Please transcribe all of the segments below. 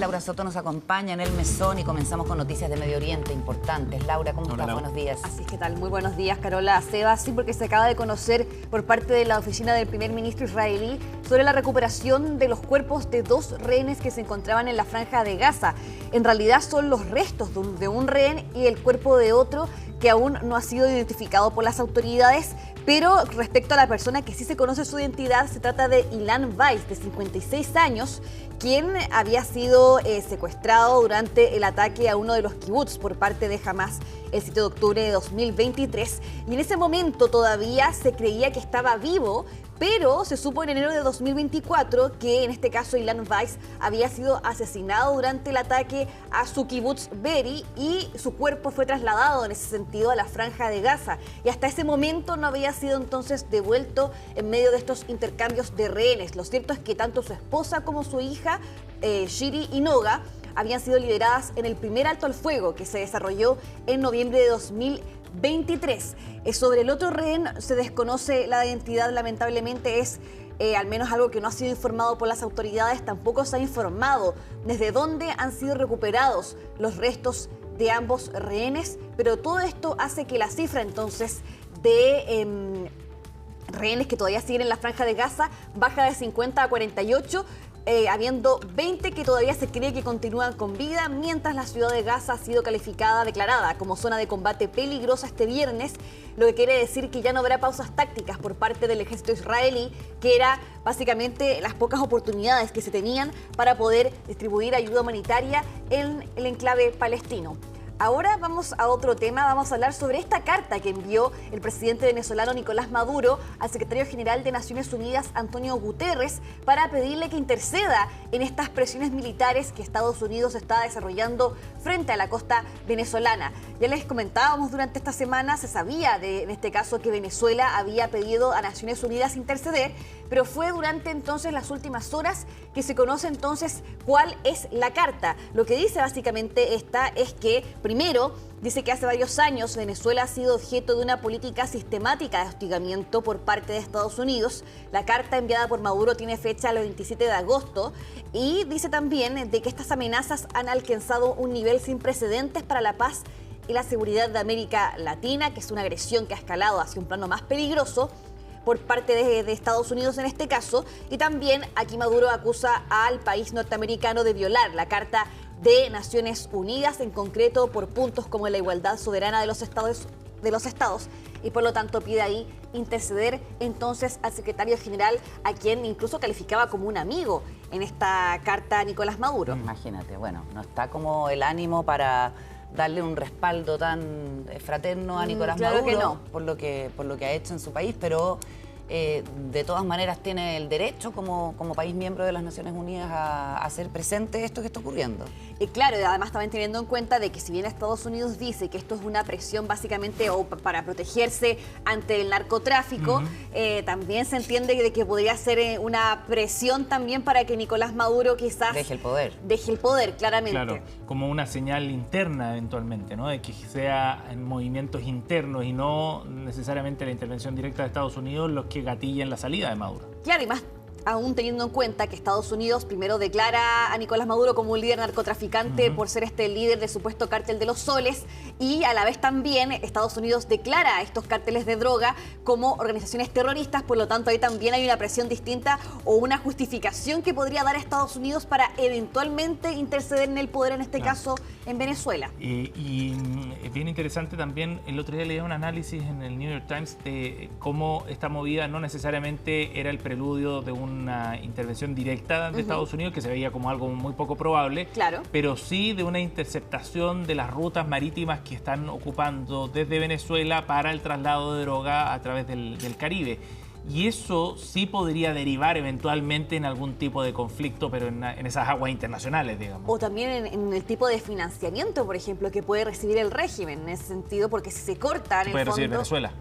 Laura Soto nos acompaña en El Mesón y comenzamos con noticias de Medio Oriente importantes. Laura, ¿cómo estás? Buenos días. Así es, ¿qué tal? Muy buenos días, Carola Sebas. Sí, porque se acaba de conocer por parte de la oficina del primer ministro israelí sobre la recuperación de los cuerpos de 2 rehenes que se encontraban en la franja de Gaza. En realidad son los restos de un rehén y el cuerpo de otro que aún no ha sido identificado por las autoridades, pero respecto a la persona que sí se conoce su identidad, se trata de Ilan Weiss, de 56 años, quien había sido secuestrado durante el ataque a uno de los kibbutz por parte de Hamas el 7 de octubre de 2023. Y en ese momento todavía se creía que estaba vivo, pero se supo en enero de 2024 que en este caso Ilan Weiss había sido asesinado durante el ataque a su kibbutz Be'eri y su cuerpo fue trasladado en ese sentido a la franja de Gaza. Y hasta ese momento no había sido entonces devuelto en medio de estos intercambios de rehenes. Lo cierto es que tanto su esposa como su hija, Shiri y Noga, habían sido liberadas en el primer alto al fuego que se desarrolló en noviembre de 2023. Sobre el otro rehén se desconoce la identidad, lamentablemente es al menos algo que no ha sido informado por las autoridades. Tampoco se ha informado desde dónde han sido recuperados los restos de ambos rehenes, pero todo esto hace que la cifra entonces de rehenes que todavía siguen en la franja de Gaza baja de 50 a 48, habiendo 20 que todavía se cree que continúan con vida, mientras la ciudad de Gaza ha sido declarada como zona de combate peligrosa este viernes, lo que quiere decir que ya no habrá pausas tácticas por parte del ejército israelí, que era básicamente las pocas oportunidades que se tenían para poder distribuir ayuda humanitaria en el enclave palestino. Ahora vamos a otro tema, vamos a hablar sobre esta carta que envió el presidente venezolano Nicolás Maduro al secretario general de Naciones Unidas, Antonio Guterres, para pedirle que interceda en estas presiones militares que Estados Unidos está desarrollando frente a la costa venezolana. Ya les comentábamos durante esta semana, se sabía en este caso que Venezuela había pedido a Naciones Unidas interceder, pero fue durante entonces las últimas horas que se conoce entonces cuál es la carta. Lo que dice básicamente esta es que, primero, dice que hace varios años Venezuela ha sido objeto de una política sistemática de hostigamiento por parte de Estados Unidos. La carta enviada por Maduro tiene fecha el 27 de agosto y dice también de que estas amenazas han alcanzado un nivel sin precedentes para la paz y la seguridad de América Latina, que es una agresión que ha escalado hacia un plano más peligroso por parte de Estados Unidos en este caso, y también aquí Maduro acusa al país norteamericano de violar la Carta de Naciones Unidas, en concreto por puntos como la igualdad soberana de los estados, y por lo tanto pide ahí interceder entonces al secretario general, a quien incluso calificaba como un amigo en esta carta Nicolás Maduro. Imagínate, bueno, no está como el ánimo para darle un respaldo tan fraterno a Nicolás Maduro, que no, por lo que ha hecho en su país, pero de todas maneras tiene el derecho como país miembro de las Naciones Unidas a hacer presente esto que está ocurriendo. Y claro, y además también teniendo en cuenta de que si bien Estados Unidos dice que esto es una presión básicamente o para protegerse ante el narcotráfico, también se entiende de que podría ser una presión también para que Nicolás Maduro quizás deje el poder. Deje el poder, claramente. Claro, como una señal interna eventualmente, ¿no? De que sea en movimientos internos y no necesariamente la intervención directa de Estados Unidos los que gatillen la salida de Maduro. Claro, y más aún teniendo en cuenta que Estados Unidos primero declara a Nicolás Maduro como un líder narcotraficante por ser este líder del supuesto cártel de los soles, y a la vez también Estados Unidos declara a estos cárteles de droga como organizaciones terroristas. Por lo tanto ahí también hay una presión distinta o una justificación que podría dar a Estados Unidos para eventualmente interceder en el poder, en este caso en Venezuela. Y es bien interesante también, el otro día leí un análisis en el New York Times de cómo esta movida no necesariamente era el preludio de una intervención directa de Estados Unidos, que se veía como algo muy poco probable, claro, pero sí de una interceptación de las rutas marítimas que están ocupando desde Venezuela para el traslado de droga a través del Caribe. Y eso sí podría derivar eventualmente en algún tipo de conflicto, pero en esas aguas internacionales, digamos. O también en el tipo de financiamiento, por ejemplo, que puede recibir el régimen en ese sentido, porque si se corta en el puede fondo... recibir Venezuela.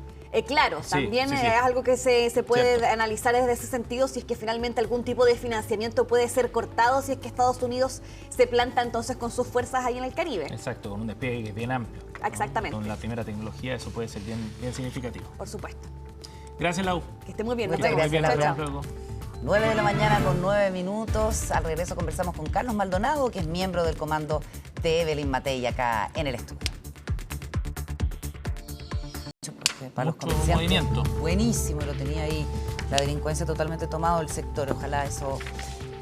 Claro, Sí, también sí. es algo que se puede Cierto. analizar desde ese sentido, si es que finalmente algún tipo de financiamiento puede ser cortado, si es que Estados Unidos se planta entonces con sus fuerzas ahí en el Caribe. Exacto, con un despliegue bien amplio, ¿no? Exactamente. Con la primera tecnología eso puede ser bien significativo. Por supuesto. Gracias, Lau. Que esté muy bien. Muchas Nos vemos. gracias, Chao, Laura. chao. Hasta luego. 9 de la mañana con 9 minutos. Al regreso conversamos con Carlos Maldonado, que es miembro del comando de Evelyn Matei acá en el estudio. Para los comerciantes, movimiento. buenísimo, lo tenía ahí. La delincuencia totalmente tomado del sector. Ojalá eso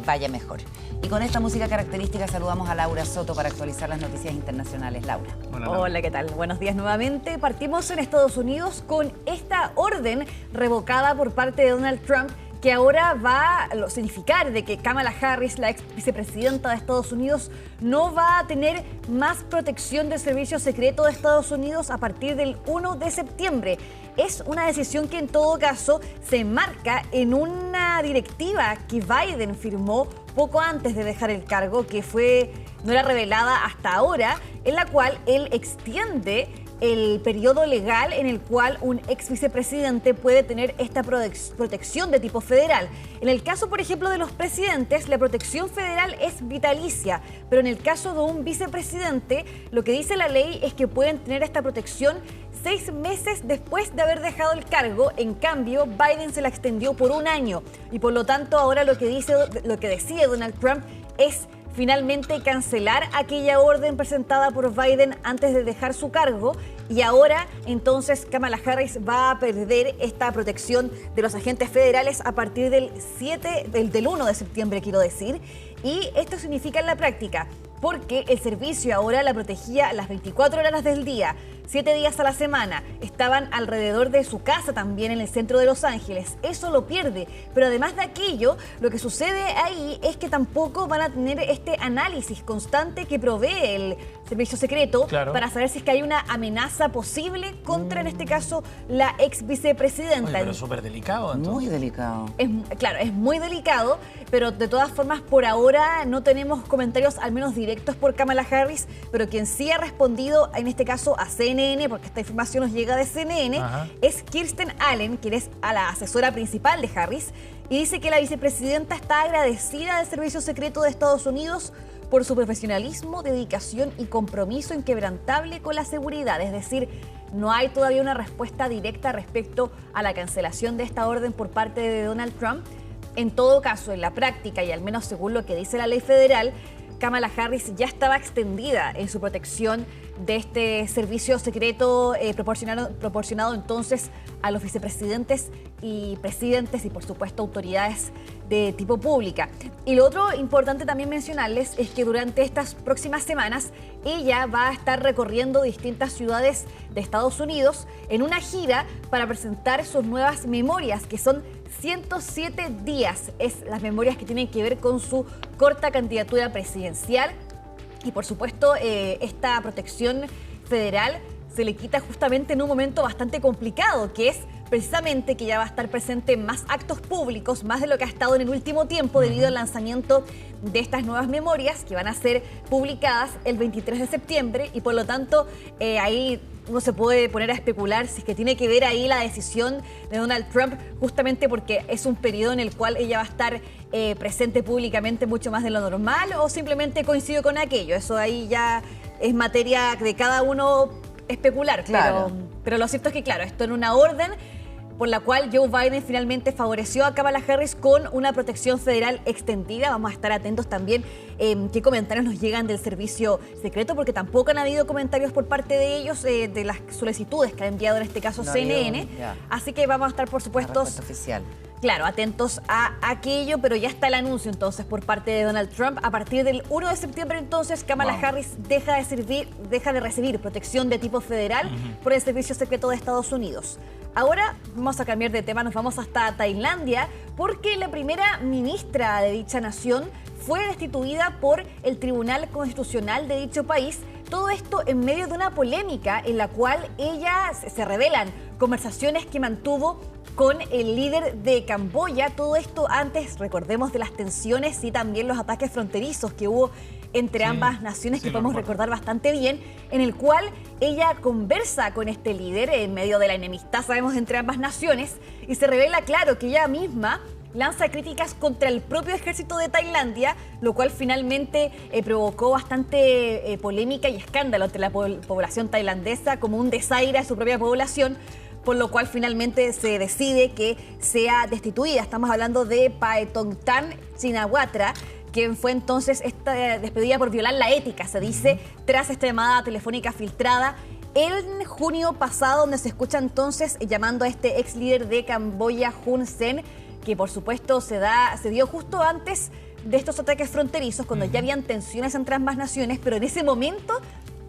vaya mejor. Y con esta música característica saludamos a Laura Soto para actualizar las noticias internacionales. Laura. Hola, ¿qué tal? Buenos días nuevamente. Partimos en Estados Unidos con esta orden revocada por parte de Donald Trump, que ahora va a significar de que Kamala Harris, la ex vicepresidenta de Estados Unidos, no va a tener más protección del servicio secreto de Estados Unidos a partir del 1 de septiembre. Es una decisión que en todo caso se enmarca en una directiva que Biden firmó poco antes de dejar el cargo, que no era revelada hasta ahora, en la cual él extiende el periodo legal en el cual un ex vicepresidente puede tener esta protección de tipo federal. En el caso, por ejemplo, de los presidentes, la protección federal es vitalicia, pero en el caso de un vicepresidente, lo que dice la ley es que pueden tener esta protección 6 meses después de haber dejado el cargo. En cambio, Biden se la extendió por 1 año y por lo tanto ahora lo que decide Donald Trump es finalmente cancelar aquella orden presentada por Biden antes de dejar su cargo, y ahora entonces Kamala Harris va a perder esta protección de los agentes federales a partir del 1 de septiembre, quiero decir, y esto significa en la práctica, porque el servicio ahora la protegía las 24 horas del día, 7 días a la semana, estaban alrededor de su casa también en el centro de Los Ángeles. Eso lo pierde, pero además de aquello, lo que sucede ahí es que tampoco van a tener este análisis constante que provee el servicio secreto, claro, para saber si es que hay una amenaza posible contra, en este caso, la ex vicepresidenta. Oye, pero es súper delicado, entonces. Muy delicado. Claro, es muy delicado, pero de todas formas, por ahora no tenemos comentarios, al menos directos por Kamala Harris, pero quien sí ha respondido, en este caso, a CNN, porque esta información nos llega de CNN, es Kirsten Allen, quien es a la asesora principal de Harris, y dice que la vicepresidenta está agradecida del Servicio Secreto de Estados Unidos por su profesionalismo, dedicación y compromiso inquebrantable con la seguridad. Es decir, no hay todavía una respuesta directa respecto a la cancelación de esta orden por parte de Donald Trump. En todo caso, en la práctica, y al menos según lo que dice la ley federal, Kamala Harris ya estaba extendida en su protección de este servicio secreto proporcionado entonces a los vicepresidentes y presidentes y por supuesto autoridades de tipo pública. Y lo otro importante también mencionarles es que durante estas próximas semanas ella va a estar recorriendo distintas ciudades de Estados Unidos en una gira para presentar sus nuevas memorias, que son 107 días. Es las memorias que tienen que ver con su corta candidatura presidencial. Y por supuesto, esta protección federal se le quita justamente en un momento bastante complicado, que es precisamente que ya va a estar presente en más actos públicos, más de lo que ha estado en el último tiempo, debido al lanzamiento de estas nuevas memorias que van a ser publicadas el 23 de septiembre y por lo tanto ahí uno se puede poner a especular si es que tiene que ver ahí la decisión de Donald Trump, justamente porque es un periodo en el cual ella va a estar presente públicamente mucho más de lo normal, o simplemente coincide con aquello. Eso ahí ya es materia de cada uno especular, claro. Pero lo cierto es que, claro, esto en una orden por la cual Joe Biden finalmente favoreció a Kamala Harris con una protección federal extendida. Vamos a estar atentos también qué comentarios nos llegan del servicio secreto, porque tampoco han habido comentarios por parte de ellos de las solicitudes que ha enviado en este caso CNN. Así que vamos a estar, por supuesto, oficial. Claro, atentos a aquello, pero ya está el anuncio entonces por parte de Donald Trump. A partir del 1 de septiembre entonces Kamala Harris deja de recibir protección de tipo federal por el Servicio Secreto de Estados Unidos. Ahora vamos a cambiar de tema, nos vamos hasta Tailandia, porque la primera ministra de dicha nación fue destituida por el Tribunal Constitucional de dicho país. Todo esto en medio de una polémica en la cual se revelan conversaciones que mantuvo con el líder de Camboya. Todo esto antes, recordemos, de las tensiones y también los ataques fronterizos que hubo entre ambas naciones, que podemos recordar bastante bien, en el cual ella conversa con este líder en medio de la enemistad, sabemos, entre ambas naciones, y se revela, claro, que ella misma lanza críticas contra el propio ejército de Tailandia, lo cual finalmente provocó bastante polémica y escándalo entre la población tailandesa, como un desaire a su propia población, por lo cual finalmente se decide que sea destituida. Estamos hablando de Paetongtarn Shinawatra, quien fue entonces despedida por violar la ética, se dice, tras esta llamada telefónica filtrada en junio pasado, donde se escucha entonces llamando a este ex líder de Camboya, Hun Sen, que por supuesto se dio justo antes de estos ataques fronterizos, cuando ya habían tensiones entre ambas naciones, pero en ese momento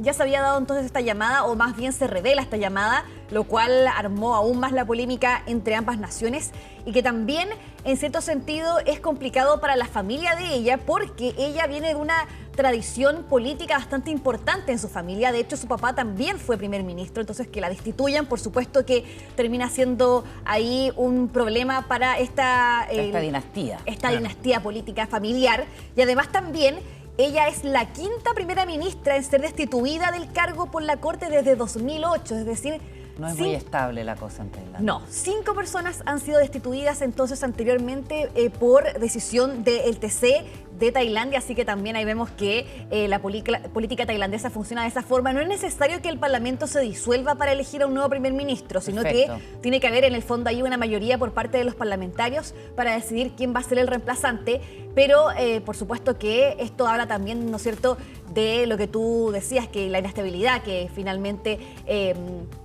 ya se había dado entonces esta llamada, o más bien se revela esta llamada, lo cual armó aún más la polémica entre ambas naciones y que también, en cierto sentido, es complicado para la familia de ella porque ella viene de una tradición política bastante importante en su familia. De hecho, su papá también fue primer ministro, entonces que la destituyan, por supuesto que termina siendo ahí un problema para esta dinastía. Esta dinastía política familiar. Y además también ella es la quinta primera ministra en ser destituida del cargo por la Corte desde 2008, es decir... No es muy estable la cosa en Tailandia. No, 5 personas han sido destituidas entonces anteriormente por decisión del TC de Tailandia, así que también ahí vemos que la política tailandesa funciona de esa forma. No es necesario que el Parlamento se disuelva para elegir a un nuevo primer ministro, sino que tiene que haber en el fondo ahí una mayoría por parte de los parlamentarios para decidir quién va a ser el reemplazante, pero por supuesto que esto habla también, ¿no es cierto?, de lo que tú decías, que la inestabilidad que finalmente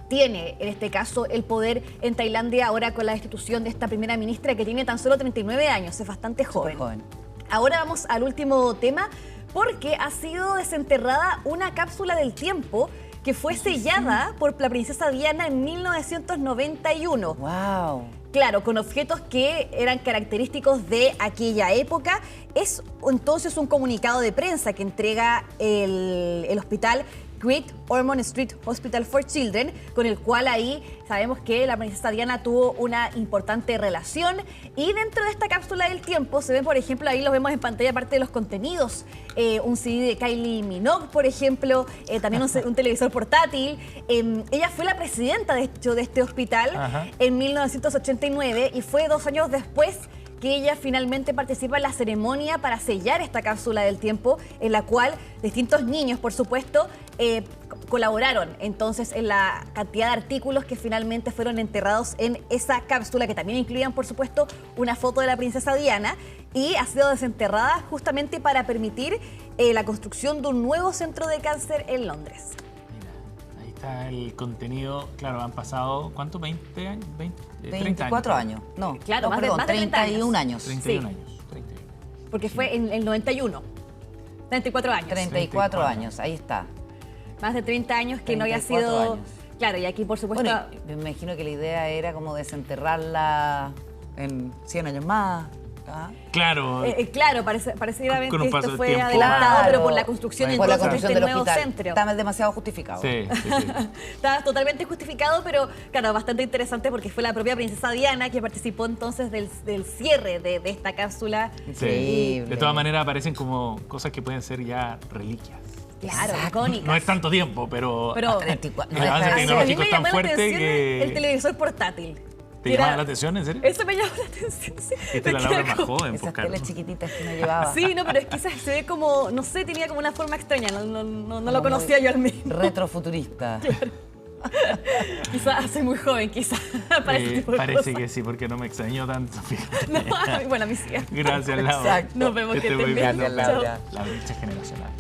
tiene en este caso el poder en Tailandia ahora con la destitución de esta primera ministra que tiene tan solo 39 años, es bastante joven. Ahora vamos al último tema, porque ha sido desenterrada una cápsula del tiempo que fue sellada por la princesa Diana en 1991. ¡Wow! Claro, con objetos que eran característicos de aquella época. Es entonces un comunicado de prensa que entrega el hospital Great Ormond Street Hospital for Children, con el cual ahí sabemos que la princesa Diana tuvo una importante relación. Y dentro de esta cápsula del tiempo se ven, por ejemplo, ahí los vemos en pantalla parte de los contenidos, un CD de Kylie Minogue, por ejemplo, también un televisor portátil. Ella fue la presidenta, de hecho, de este hospital en 1989 y fue 2 años después que ella finalmente participa en la ceremonia para sellar esta cápsula del tiempo, en la cual distintos niños, por supuesto, colaboraron entonces en la cantidad de artículos que finalmente fueron enterrados en esa cápsula, que también incluían, por supuesto, una foto de la princesa Diana, y ha sido desenterrada justamente para permitir la construcción de un nuevo centro de cáncer en Londres. Mira, ahí está el contenido. Claro, han pasado, ¿cuánto? ¿20 años? 24 años. No, claro, no, más de 31 años. 31 años. 31. Porque fue en el 91. 34 años. 34 años, ahí está. Más de 30 años que no había sido... años. Claro, y aquí por supuesto... Bueno, me imagino que la idea era como desenterrarla en 100 años más. Claro. Claro, pareciera que esto fue tiempo. adelantado, Claro. pero por la construcción, Por la entonces, construcción de este del nuevo hospital. centro. Está demasiado justificado. Sí. Está totalmente justificado, pero claro, bastante interesante porque fue la propia princesa Diana que participó entonces del cierre de esta cápsula. Increíble. De todas maneras aparecen como cosas que pueden ser ya reliquias. Claro, icónicas. No es tanto tiempo, pero No el deja avance de tecnológico a es mí me tan llamó la fuerte atención que... el televisor portátil. ¿Te llamaba la atención, en serio? Eso me llamó la atención, sí. Esta es la Laura más joven, Esas pues, Carlos. teles chiquititas que uno llevaba. Sí, no, pero es que quizás se ve como, no sé, tenía como una forma extraña, no lo conocía yo al mismo. Retrofuturista. Quizás soy muy joven, quizás, para ese tipo de Parece cosas. que sí, porque no me extrañó tanto. No, bueno, a mí sí. Gracias, Laura. Exacto. Nos vemos, que estés estén muy bien. bien. Gracias, Laura. La brecha generacional.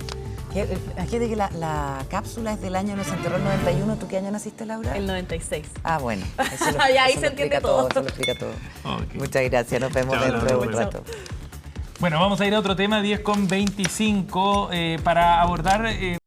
Imagínate que la cápsula es del año, no se enterró el 91. ¿Tú qué año naciste, Laura? El 96. Ah, bueno. Eso Ya ahí eso se lo entiende explica todo. Eso lo explica todo. Ok. Muchas gracias. Nos vemos Chao, dentro de un Laura. rato. Bueno, vamos a ir a otro tema, 10:25, para abordar...